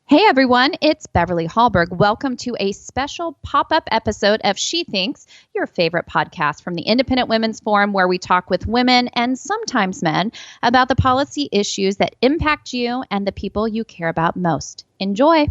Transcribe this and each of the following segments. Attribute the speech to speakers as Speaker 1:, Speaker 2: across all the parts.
Speaker 1: Hey everyone, it's Beverly Hallberg. Welcome to a special pop-up episode of She Thinks, your favorite podcast from the Independent Women's Forum, where we talk with women and sometimes men about the policy issues that impact you and the people you care about most. Enjoy.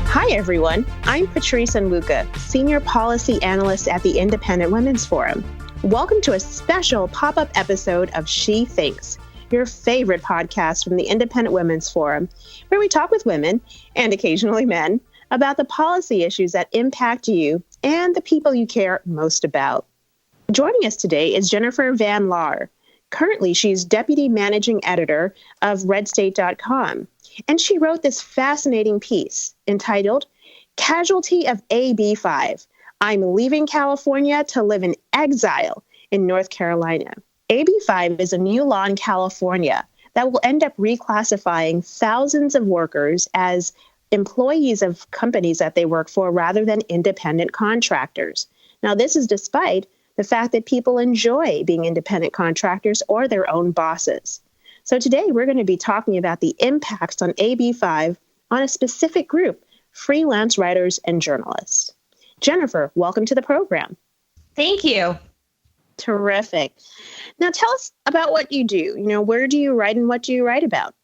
Speaker 2: Hi, everyone. I'm Patrice Onwuka, Senior Policy Analyst at the Independent Women's Forum. Welcome to a special pop-up episode of She Thinks, your favorite podcast from the Independent Women's Forum, where we talk with women, and occasionally men, about the policy issues that impact you and the people you care most about. Joining us today is Jennifer Van Laar. Currently, she's Deputy Managing Editor of RedState.com. And she wrote this fascinating piece entitled, Casualty of AB5, I'm Leaving California to Live in Exile in North Carolina. AB5 is a new law in California that will end up reclassifying thousands of workers as employees of companies that they work for rather than independent contractors. Now, this is despite the fact that people enjoy being independent contractors or their own bosses. So today we're going to be talking about the impacts on AB5 on a specific group, freelance writers and journalists. Jennifer, welcome to the program.
Speaker 3: Thank you.
Speaker 2: Terrific. Now tell us about what you do. Where do you write and what do you write about?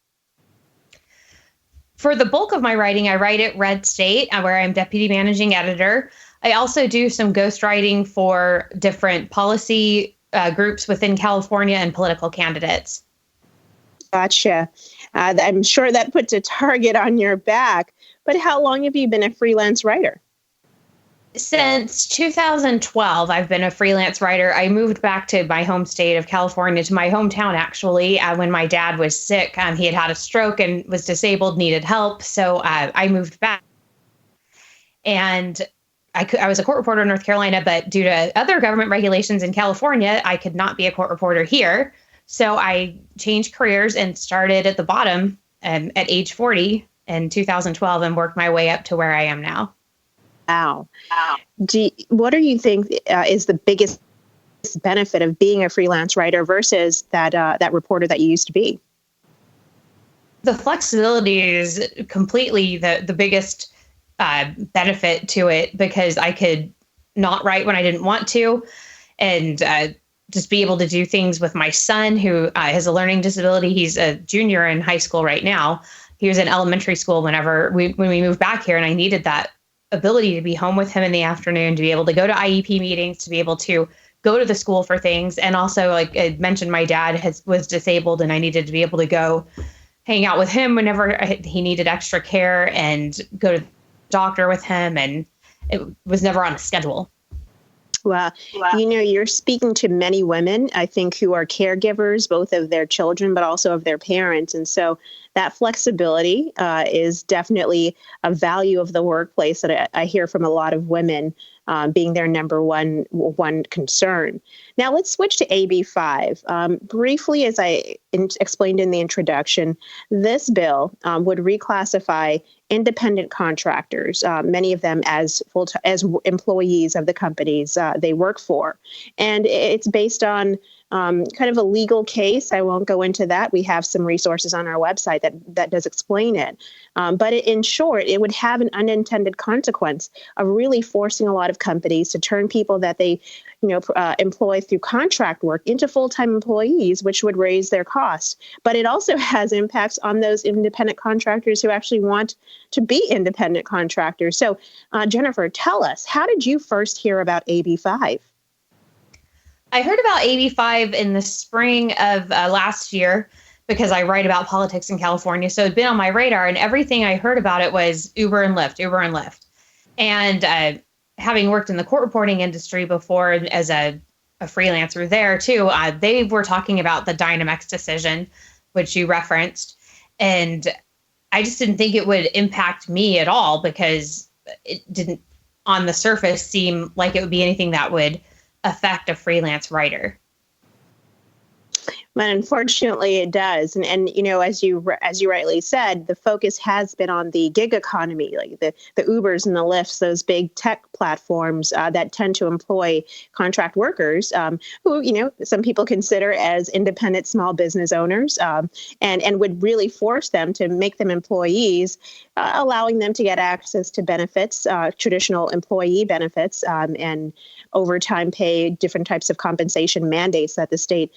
Speaker 3: For the bulk of my writing, I write at Red State, where I'm Deputy Managing Editor. I also do some ghostwriting for different policy groups within California and political candidates.
Speaker 2: Gotcha. I'm sure that puts a target on your back, but how long have you been a freelance writer?
Speaker 3: Since 2012, I've been a freelance writer. I moved back to my home state of California, to my hometown, actually, when my dad was sick. He had had a stroke and was disabled, needed help. So I moved back. And I was a court reporter in North Carolina, but due to other government regulations in California, I could not be a court reporter here. So I changed careers and started at the bottom at age 40 in 2012 and worked my way up to where I am now.
Speaker 2: Wow. What do you think is the biggest benefit of being a freelance writer versus that reporter that you used to be?
Speaker 3: The flexibility is completely the biggest benefit to it, because I could not write when I didn't want to, and just be able to do things with my son, who has a learning disability. He's a junior in high school right now. He was in elementary school when we moved back here, and I needed that ability to be home with him in the afternoon, to be able to go to IEP meetings, to be able to go to the school for things. And also, like I mentioned, my dad was disabled, and I needed to be able to go hang out with him whenever he needed extra care and go to the doctor with him. And it was never on a schedule.
Speaker 2: Well, you're speaking to many women, I think, who are caregivers, both of their children, but also of their parents. And so that flexibility is definitely a value of the workplace that I hear from a lot of women being their number one concern. Now, let's switch to AB5. Briefly, as I explained in the introduction, this bill would reclassify independent contractors, many of them as employees of the companies they work for. And it's based on kind of a legal case. I won't go into that. We have some resources on our website that does explain it. But in short, it would have an unintended consequence of really forcing a lot of companies to turn people that they employ through contract work into full-time employees, which would raise their costs. But it also has impacts on those independent contractors who actually want to be independent contractors. So, Jennifer, tell us, how did you first hear about AB5?
Speaker 3: I heard about AB5 in the spring of last year, because I write about politics in California. So it'd been on my radar, and everything I heard about it was Uber and Lyft. And having worked in the court reporting industry before as a freelancer there too, they were talking about the Dynamex decision, which you referenced. And I just didn't think it would impact me at all, because it didn't on the surface seem like it would be anything that would affect a freelance writer.
Speaker 2: But unfortunately, it does. And as you rightly said, the focus has been on the gig economy, like the Ubers and the Lyfts, those big tech platforms that tend to employ contract workers who, some people consider as independent small business owners, and would really force them to make them employees, allowing them to get access to benefits, traditional employee benefits, and overtime pay, different types of compensation mandates that the state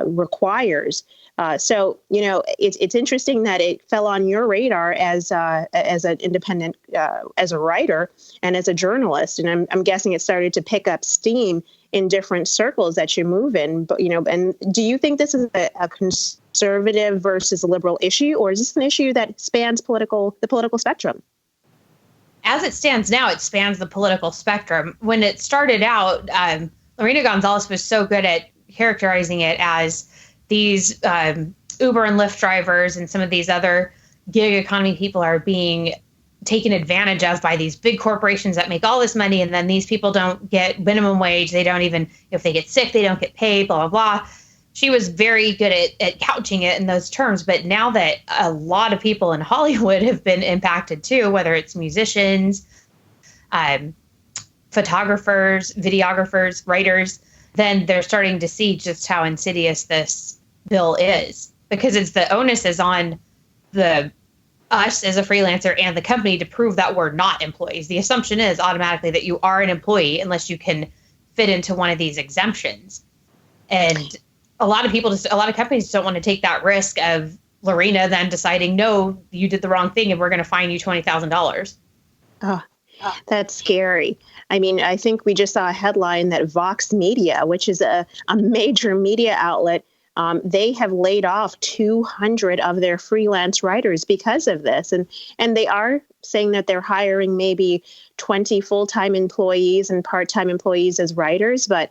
Speaker 2: requires. So, it's interesting that it fell on your radar as an independent, as a writer and as a journalist. And I'm guessing it started to pick up steam in different circles that you move in. But, and do you think this is a conservative versus a liberal issue, or is this an issue that spans the political spectrum?
Speaker 3: As it stands now, it spans the political spectrum. When it started out, Lorena Gonzalez was so good at characterizing it as these Uber and Lyft drivers and some of these other gig economy people are being taken advantage of by these big corporations that make all this money. And then these people don't get minimum wage. They don't even, if they get sick, they don't get paid, blah, blah, blah. She was very good at couching it in those terms. But now that a lot of people in Hollywood have been impacted too, whether it's musicians, photographers, videographers, writers, then they're starting to see just how insidious this bill is, because it's the onus is on us as a freelancer and the company to prove that we're not employees. The assumption is automatically that you are an employee unless you can fit into one of these exemptions. And a lot of companies don't want to take that risk of Lorena then deciding, no, you did the wrong thing and we're going to fine you $20,000.
Speaker 2: Oh, that's scary. I mean, I think we just saw a headline that Vox Media, which is a major media outlet, they have laid off 200 of their freelance writers because of this. And they are saying that they're hiring maybe 20 full-time employees and part-time employees as writers. But,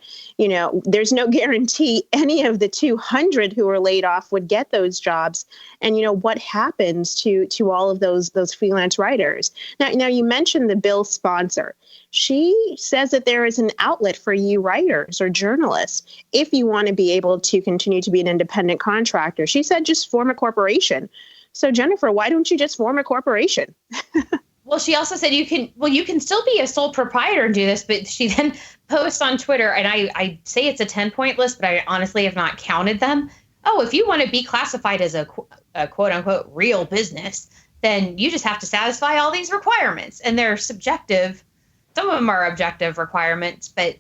Speaker 2: there's no guarantee any of the 200 who were laid off would get those jobs. And, what happens to all of those freelance writers? Now, you mentioned the bill sponsor. She says that there is an outlet for you writers or journalists if you want to be able to continue to be an independent contractor. She said just form a corporation. So, Jennifer, why don't you just form a corporation?
Speaker 3: Well, she also said you can still be a sole proprietor and do this, but she then posts on Twitter, and I say it's a 10-point list, but I honestly have not counted them. Oh, if you want to be classified as a quote unquote real business, then you just have to satisfy all these requirements. And they're subjective. Some of them are objective requirements, but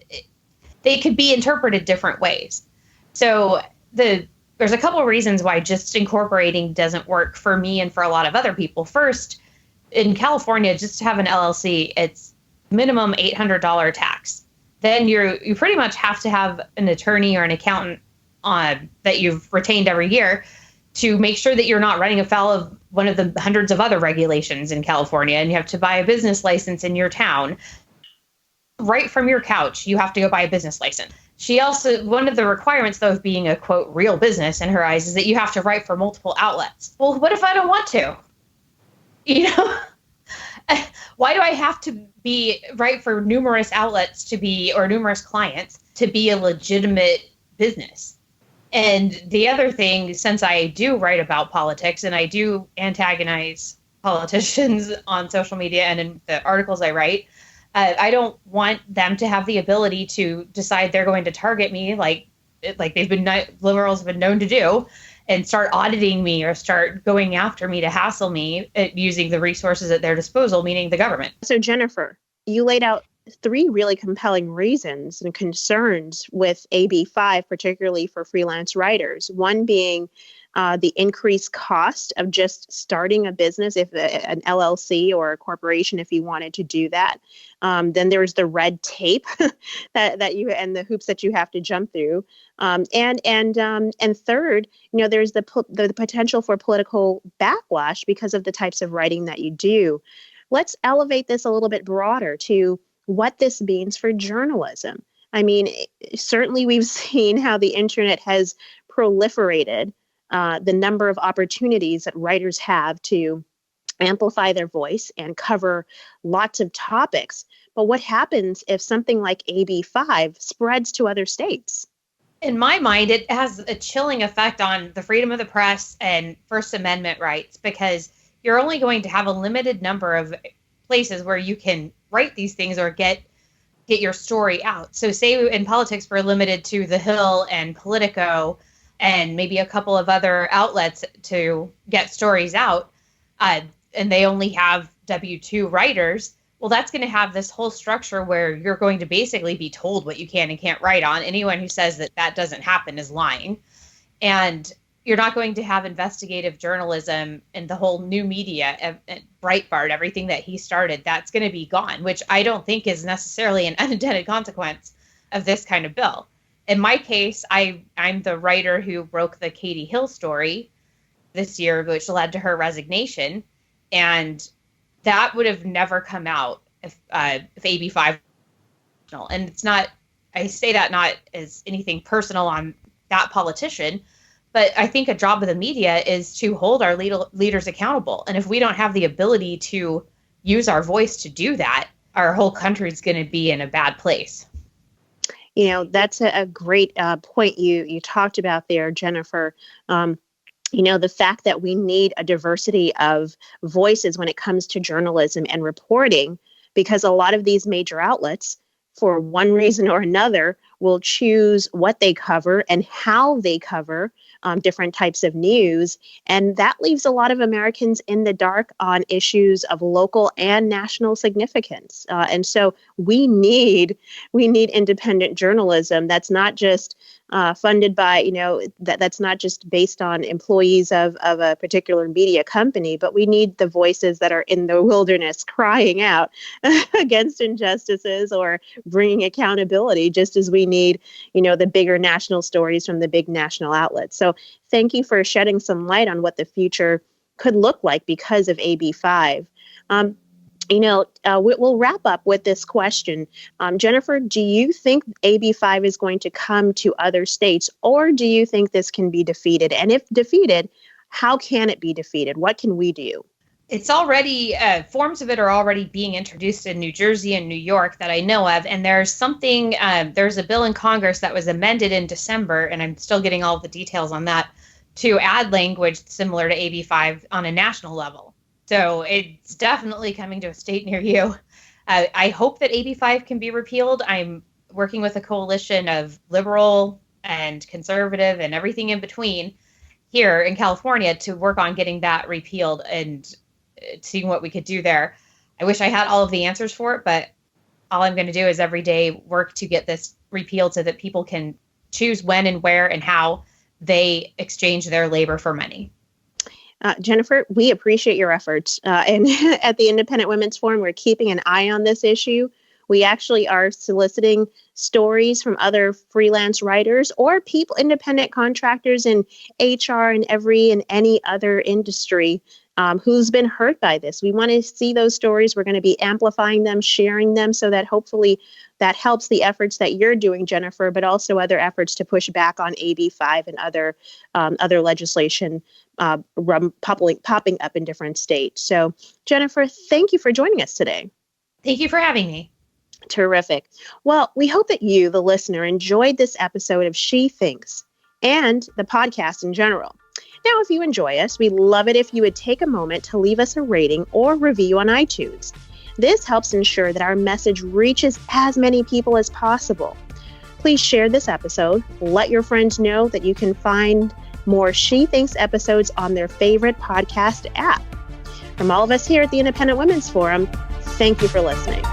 Speaker 3: they could be interpreted different ways. So there's a couple of reasons why just incorporating doesn't work for me and for a lot of other people. First, in California, just to have an LLC, it's minimum $800 tax. Then you pretty much have to have an attorney or an accountant that you've retained every year to make sure that you're not running afoul of one of the hundreds of other regulations in California. And you have to buy a business license in your town. Right from your couch, you have to go buy a business license. She also, one of the requirements, though, of being a, quote, real business in her eyes is that you have to write for multiple outlets. Well, what if I don't want to? Why do I have to write for numerous outlets or numerous clients to be a legitimate business? And the other thing, since I do write about politics and I do antagonize politicians on social media and in the articles I write, I don't want them to have the ability to decide they're going to target me like liberals have been known to do, and start auditing me or start going after me to hassle me using the resources at their disposal, meaning the government.
Speaker 2: So, Jennifer, you laid out 3 really compelling reasons and concerns with AB5, particularly for freelance writers. One being the increased cost of just starting a business, if an LLC or a corporation, if you wanted to do that. Then there's the red tape that you and the hoops that you have to jump through. And third, there's the potential for political backlash because of the types of writing that you do. Let's elevate this a little bit broader to what this means for journalism. I mean, certainly we've seen how the internet has proliferated the number of opportunities that writers have to amplify their voice and cover lots of topics. But what happens if something like AB5 spreads to other states?
Speaker 3: In my mind, it has a chilling effect on the freedom of the press and First Amendment rights, because you're only going to have a limited number of places where you can write these things or get your story out. So say in politics, we're limited to The Hill and Politico and maybe a couple of other outlets to get stories out, and they only have W-2 writers. Well, that's going to have this whole structure where you're going to basically be told what you can and can't write on. Anyone who says that that doesn't happen is lying. And you're not going to have investigative journalism and the whole new media, Breitbart, everything that he started, that's going to be gone, which I don't think is necessarily an unintended consequence of this kind of bill. In my case, I'm the writer who broke the Katie Hill story this year, which led to her resignation. And that would have never come out if AB5. And it's not, I say that not as anything personal on that politician, but I think a job of the media is to hold our leaders accountable. And if we don't have the ability to use our voice to do that, our whole country is going to be in a bad place.
Speaker 2: You know, that's a great point you talked about there, Jennifer. You know, the fact that we need a diversity of voices when it comes to journalism and reporting, because a lot of these major outlets, for one reason or another, will choose what they cover and how they cover different types of news. And that leaves a lot of Americans in the dark on issues of local and national significance. And so we need independent journalism that's not just funded by, you know, that's not just based on employees of a particular media company, but we need the voices that are in the wilderness crying out against injustices or bringing accountability, just as we need, you know, the bigger national stories from the big national outlets. So thank you for shedding some light on what the future could look like because of AB5. You know, we'll wrap up with this question. Jennifer, do you think AB5 is going to come to other states, or do you think this can be defeated? And if defeated, how can it be defeated? What can we do?
Speaker 3: It's already, forms of it are already being introduced in New Jersey and New York that I know of. And there's something, there's a bill in Congress that was amended in December, and I'm still getting all the details on that, to add language similar to AB5 on a national level. So it's definitely coming to a state near you. I hope that AB5 can be repealed. I'm working with a coalition of liberal and conservative and everything in between here in California to work on getting that repealed and seeing what we could do there. I wish I had all of the answers for it, but all I'm going to do is every day work to get this repealed so that people can choose when and where and how they exchange their labor for money.
Speaker 2: Jennifer, we appreciate your efforts. And at the Independent Women's Forum, we're keeping an eye on this issue. We actually are soliciting stories from other freelance writers or people, independent contractors in HR and any other industry who's been hurt by this. We want to see those stories. We're going to be amplifying them, sharing them, so that hopefully that helps the efforts that you're doing, Jennifer, but also other efforts to push back on AB5 and other legislation popping up in different states. So, Jennifer, thank you for joining us today.
Speaker 3: Thank you for having me.
Speaker 2: Terrific. Well, we hope that you, the listener, enjoyed this episode of She Thinks and the podcast in general. Now, if you enjoy us, we'd love it if you would take a moment to leave us a rating or review on iTunes. This helps ensure that our message reaches as many people as possible. Please share this episode. Let your friends know that you can find more She Thinks episodes on their favorite podcast app. From all of us here at the Independent Women's Forum, thank you for listening.